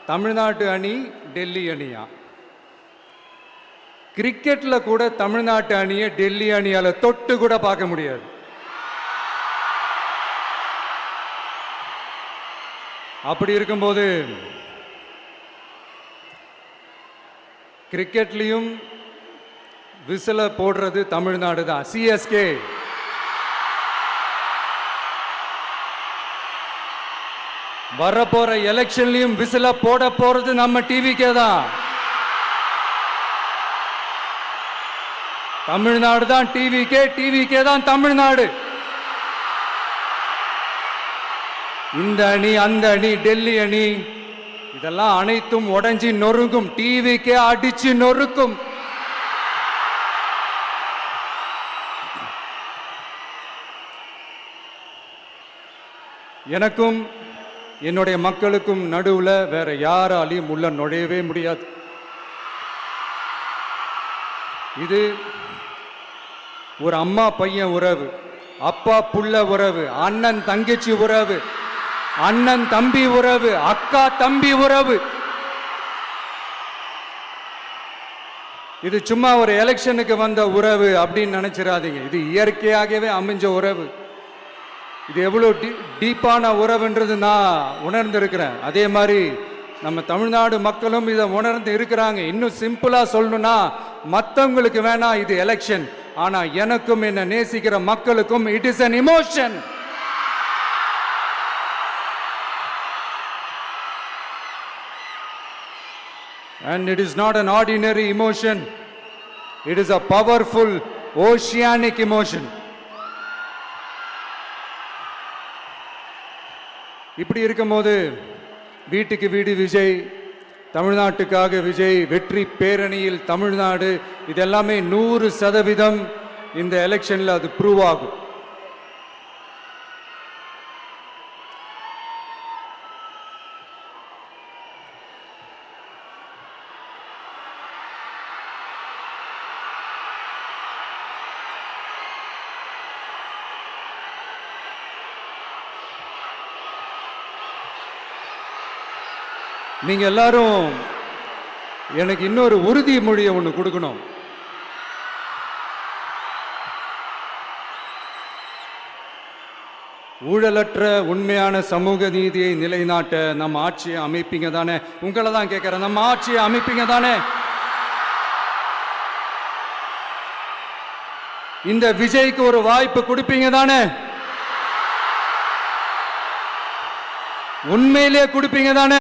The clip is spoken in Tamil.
தமிழ்நாட்டு அணி டெல்லி அணியா? கிரிக்கெட்ல கூட தமிழ்நாட்டு அணியை டெல்லி அணியால தொட்டு கூட பார்க்க முடியாது. அப்படி இருக்கும்போது கிரிக்கெட்லயும் விசில போடுறது தமிழ்நாடு தான். சிஎஸ்கே வரப்போற எலெக்ஷன்லயும் விசில போட போறது நம்ம டிவிக்கே தான். தமிழ்நாடு தான் டிவிக்கே, டிவிக்கே தான் தமிழ்நாடு. இந்த அணி அந்த அணி டெல்லி அணி இதெல்லாம் அனைத்தும் உடைஞ்சி நொறுங்கும். டிவிக்கே அடிச்சு நொறுக்கும். எனக்கும் என்னுடைய மக்களுக்கும் நடுவுல வேற யாராலையும் உள்ள நுழையவே முடியாது. இது ஒரு அம்மா பையன் உறவு, அப்பா புள்ள உறவு, அண்ணன் தங்கச்சி உறவு, அண்ணன் தம்பி உறவு, அக்கா தம்பி உறவு. இது சும்மா ஒரு எலெக்ஷனுக்கு வந்த உறவு அப்படின்னு நினைச்சிடாதீங்க. இது இயற்கையாகவே அமைஞ்ச உறவு. இது எவ்வளவு டீப்பான உறவுன்றது நான் உணர்ந்திருக்கிறேன். அதே மாதிரி நம்ம தமிழ்நாடு மக்களும் இதை உணர்ந்து இருக்கிறாங்க. இன்னும் சிம்பிளா சொல்லணும்னா, மற்றவங்களுக்கு வேணா இது எலெக்ஷன், ஆனா எனக்கும் என்ன நேசிக்கிற மக்களுக்கும் it is an emotion. And it is not an ordinary emotion. It is a powerful oceanic emotion. இப்படி இருக்கும்போது வீட்டுக்கு வீடு விஜய், தமிழ்நாட்டுக்காக விஜய், வெற்றி பேரணியில் தமிழ்நாடு, இதெல்லாமே 100% இந்த எலெக்ஷன்ல அது ப்ரூவ் ஆகும். நீங்க எல்லாரும் எனக்கு இன்னொரு உறுதிமொழியை ஒன்று கொடுக்கணும். ஊழலற்ற உண்மையான சமூக நீதியை நிலைநாட்ட நம்ம ஆட்சியை அமைப்பீங்க தானே? உங்களை தான் கேட்கிறேன், நம்ம ஆட்சியை அமைப்பீங்க தானே? இந்த விஜய்க்கு ஒரு வாய்ப்பு கொடுப்பீங்க தானே? உண்மையிலே கொடுப்பீங்க தானே?